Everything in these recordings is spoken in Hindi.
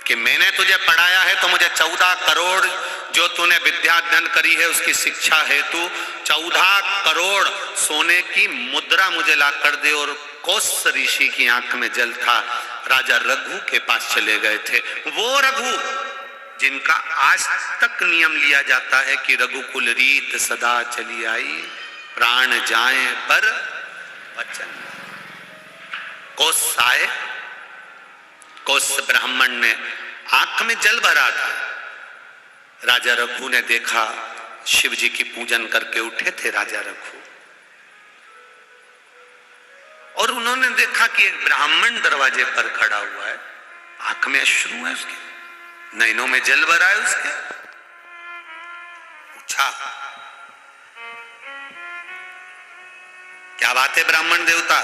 कि मैंने तुझे पढ़ाया है तो मुझे 14 करोड़ जो तूने विद्या अध्ययन करी है उसकी शिक्षा हेतु 14 करोड़ सोने की मुद्रा मुझे ला कर दे। और कौश ऋषि की आंख में जल था, राजा रघु के पास चले गए थे। वो रघु जिनका आज तक नियम लिया जाता है कि रघुकुल रीत सदा चली आई, प्राण जाए पर वचन। कौश आए, कौश ब्राह्मण ने आंख में जल भरा था। राजा रघु ने देखा, शिव जी की पूजन करके उठे थे राजा रघु, और उन्होंने देखा कि एक ब्राह्मण दरवाजे पर खड़ा हुआ है, आंख में अश्रु है उसके, नैनों में जल भरा है उसके। पूछा, क्या बात है ब्राह्मण देवता,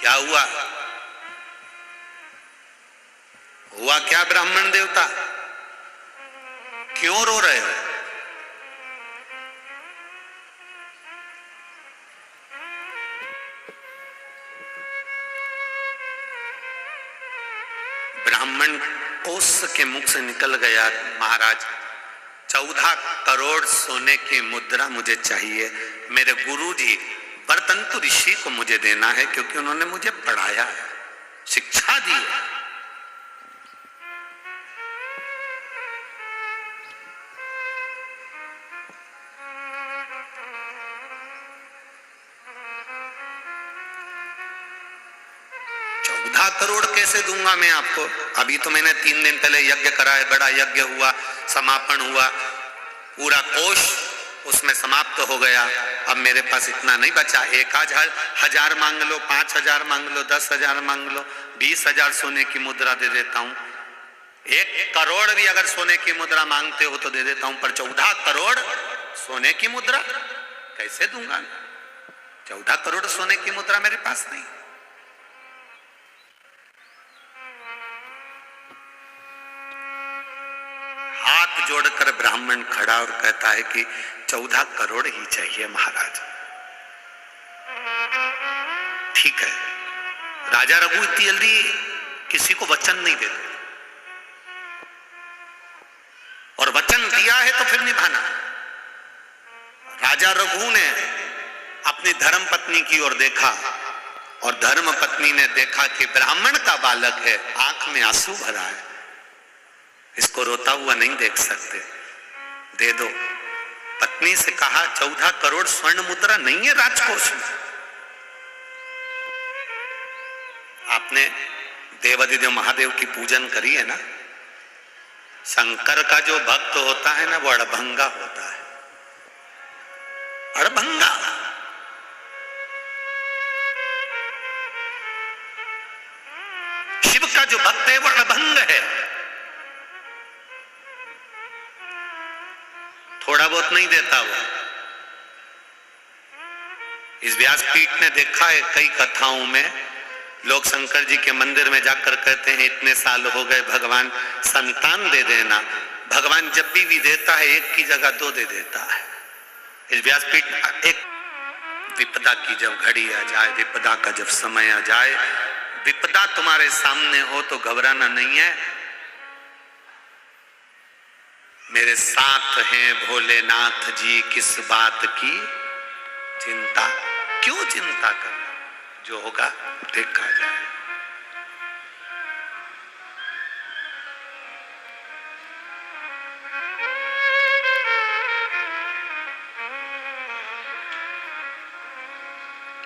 क्या हुआ? हुआ क्या ब्राह्मण देवता, क्यों रो रहे हो? ब्राह्मण कौश के मुख से निकल गया, महाराज 14 करोड़ सोने की मुद्रा मुझे चाहिए, मेरे गुरुजी वर्तंतु ऋषि को मुझे देना है, क्योंकि उन्होंने मुझे पढ़ाया है, शिक्षा दी है। करोड़ कैसे दूंगा मैं आपको? अभी तो मैंने 3 दिन पहले यज्ञ करा है, बड़ा यज्ञ हुआ, समापन हुआ, पूरा कोष उसमें समाप्त हो गया। अब मेरे पास इतना नहीं बचा। 1,000 मांग लो, 5,000 मांग लो, 10,000 मांग लो, 20,000 सोने की मुद्रा दे देता हूं। 1 करोड़ भी अगर सोने की मुद्रा मांगते हो तो दे देता हूं, पर 14 करोड़ सोने की मुद्रा कैसे दूंगा? 14 करोड़ सोने की मुद्रा मेरे पास नहीं। हाथ जोड़कर ब्राह्मण खड़ा और कहता है कि 14 करोड़ ही चाहिए महाराज। ठीक है। राजा रघु इतनी जल्दी किसी को वचन नहीं देते, और वचन दिया है तो फिर निभाना। राजा रघु ने अपनी धर्म पत्नी की ओर देखा, और धर्म पत्नी ने देखा कि ब्राह्मण का बालक है, आंख में आंसू भरा है, इसको रोता हुआ नहीं देख सकते, दे दो। पत्नी से कहा 14 करोड़ स्वर्ण मुद्रा नहीं है राजकोष में। आपने देवादिदेव महादेव की पूजन करी है ना? शंकर का जो भक्त होता है ना, वो अड़भंगा होता है, अड़भंगा। शिव का जो भक्त है वो अड़भंग है, थोड़ा बहुत नहीं देता वो। इस व्यासपीठ ने देखा है कई कथाओं में लोग शंकर जी के मंदिर में जाकर कहते हैं इतने साल हो गए भगवान संतान दे देना। भगवान जब भी देता है 1 की जगह 2 दे देता है। इस व्यासपीठ एक विपदा की जब घड़ी आ जाए, विपदा का जब समय आ जाए, विपदा तुम्हारे सामने हो तो घबराना नहीं है। मेरे साथ हैं भोलेनाथ जी, किस बात की चिंता, क्यों चिंता करना, जो होगा देखा जाए।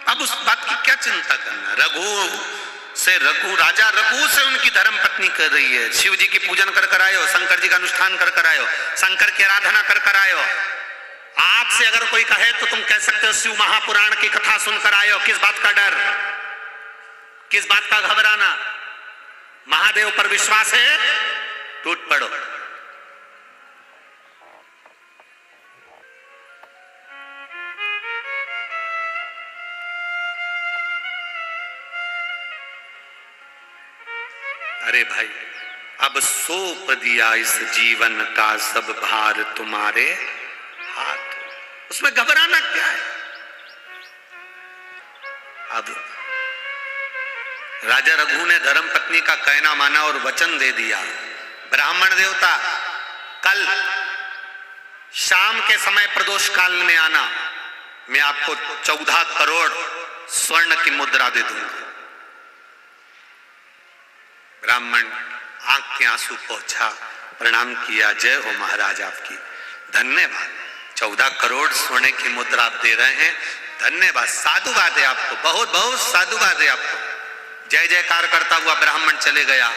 अब उस बात की क्या चिंता करना। राजा रघु से उनकी धर्म पत्नी कर रही है, शिव जी की पूजन कर आयो, शंकर जी का अनुष्ठान कर आयो, शंकर की आराधना कर आयो। आपसे अगर कोई कहे तो तुम कह सकते हो शिव महापुराण की कथा सुनकर आयो। किस बात का डर, किस बात का घबराना? महादेव पर विश्वास है, टूट पड़ो। अरे भाई, अब सौंप दिया इस जीवन का सब भार तुम्हारे हाथ, उसमें घबराना क्या है? अब राजा रघु ने धर्म पत्नी का कहना माना और वचन दे दिया, ब्राह्मण देवता कल शाम के समय प्रदोष काल में आना, मैं आपको 14 करोड़ स्वर्ण की मुद्रा दे दूंगा। ब्राह्मण आंख के आंसू पहुंचा, प्रणाम किया, जय हो महाराज आपकी, धन्यवाद, 14 करोड़ सोने की मुद्रा आप दे रहे हैं, धन्यवाद, साधुवाद है आपको, बहुत बहुत साधुवाद है आपको। जय जयकार करता हुआ ब्राह्मण चले गया।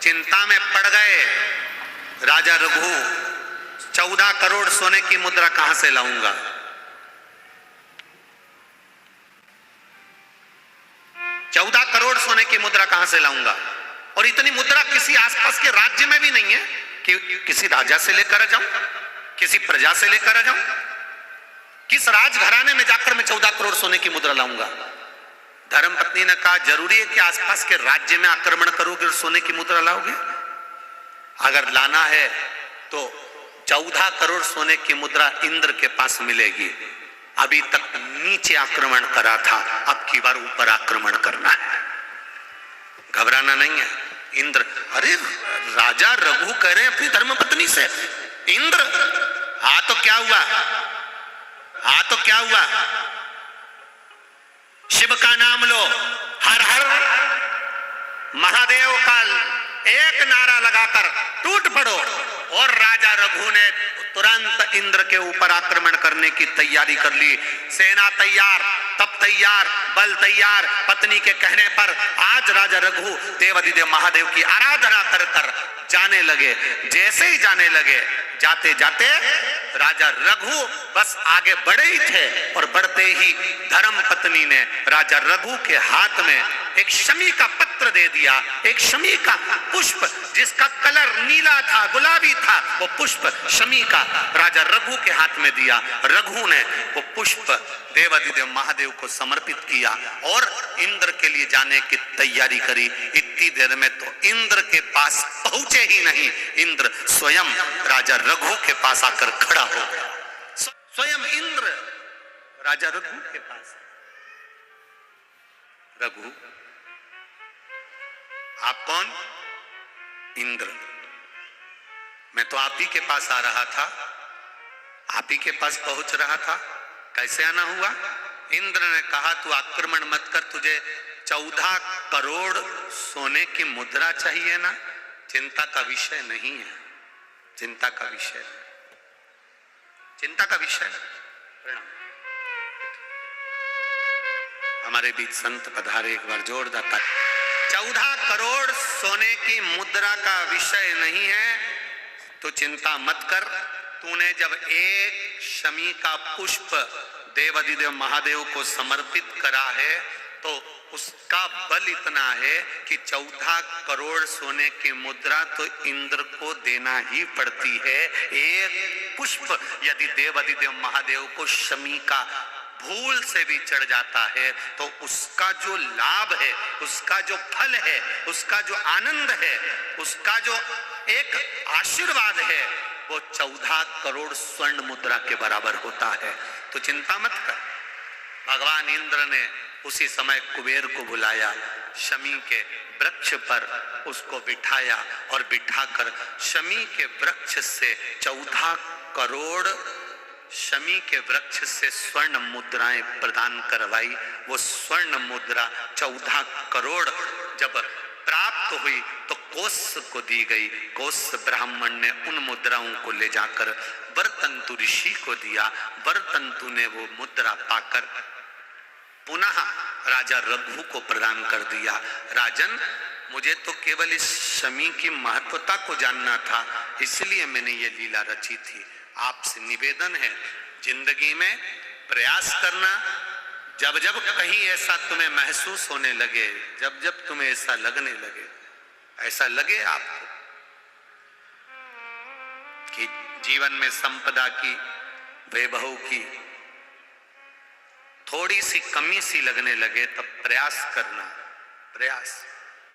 चिंता में पड़ गए राजा रघु, 14 करोड़ सोने की मुद्रा कहां से लाऊंगा? चौदह करोड़ सोने की मुद्रा कहां से लाऊंगा? और इतनी मुद्रा किसी आसपास के राज्य में भी नहीं है कि किसी राजा से लेकर जाऊं, किसी प्रजा से लेकर जाऊं, किस राजघराने में जाकर मैं 14 करोड़ सोने की मुद्रा लाऊंगा? धर्मपत्नी ने कहा, जरूरी है कि आसपास के राज्य में आक्रमण करोगे और सोने की मुद्रा लाओगे? अगर लाना है तो 14 करोड़ सोने की मुद्रा इंद्र के पास मिलेगी। अभी तक नीचे आक्रमण करा था, अब की बार ऊपर आक्रमण करना है, घबराना नहीं है। इंद्र, अरे राजा रघु कह रहे हैं अपनी धर्मपत्नी से, इंद्र हाँ तो क्या हुआ, हाँ तो क्या हुआ, शिव का नाम लो, हर हर महादेव का एक नारा लगाकर टूट पड़ो। और राजा रघु ने तुरंत इंद्र के ऊपर आक्रमण करने की तैयारी कर ली। सेना तैयार, तब तैयार, बल तैयार। पत्नी के कहने पर आज राजा रघु देवाधिदेव महादेव की आराधना कर कर जाने लगे। जैसे ही जाने लगे, जाते जाते राजा रघु बस आगे बढ़े ही थे और बढ़ते ही धर्म पत्नी ने राजा रघु के हाथ में एक शमी का पत्र दे दिया, एक शमी का पुष्प जिसका कलर नीला था, गुलाबी था, वो पुष्प शमी का राजा रघु के हाथ में दिया। रघु ने वो पुष्प देवाधिदेव महादेव को समर्पित किया और इंद्र के लिए जाने की तैयारी करी। इतनी देर में तो इंद्र के पास पहुंचे ही नहीं, इंद्र स्वयं राजा रघु के पास आकर खड़ा हो गया। स्वयं इंद्र राजा रघु के पास, रघु आप कौन? इंद्र, मैं तो आप ही के पास आ रहा था, आप ही के पास पहुंच रहा था, कैसे आना हुआ? इंद्र ने कहा, तू आक्रमण मत कर, तुझे 14 करोड़ सोने की मुद्रा चाहिए ना, चिंता का विषय नहीं है, चिंता का विषय, चिंता का विषय। प्रणाम। हमारे बीच संत पधारे, एक बार जोरदार ताली। 14 करोड़ सोने की मुद्रा का विषय नहीं है तो चिंता मत कर। तूने जब एक शमी का पुष्प देवाधिदेव महादेव को समर्पित करा है तो उसका बल इतना है कि 14 करोड़ सोने की मुद्रा तो इंद्र को देना ही पड़ती है। एक पुष्प यदि देवाधिदेव महादेव को शमी का भूल से भी चढ़ जाता है तो उसका जो लाभ है, उसका जो फल है, उसका जो आनंद है, उसका जो एक आशीर्वाद है, वो 14 करोड़ स्वर्ण मुद्रा के बराबर होता है। तो चिंता मत कर। भगवान इंद्र ने उसी समय कुबेर को बुलाया, शमी के वृक्ष पर उसको बिठाया और बिठाकर शमी के वृक्ष से 14 करोड़ शमी के वृक्ष से स्वर्ण मुद्राएं प्रदान करवाई। वो स्वर्ण मुद्रा 14 करोड़ जब प्राप्त हुई तो कोस को दी गई। कोस ब्राह्मण ने उन मुद्राओं को ले जाकर वरतंतु ऋषि को दिया। वरतंतु ने वो मुद्रा पाकर पुनः राजा रघु को प्रदान कर दिया। राजन, मुझे तो केवल इस शमी की महत्वता को जानना था, इसलिए मैंने ये लीला रची थी। आपसे निवेदन है, जिंदगी में प्रयास करना, जब जब कहीं ऐसा तुम्हें महसूस होने लगे, जब जब तुम्हें ऐसा लगने लगे, ऐसा लगे आपको कि जीवन में संपदा की, वैभव की थोड़ी सी कमी सी लगने लगे, तब प्रयास करना, प्रयास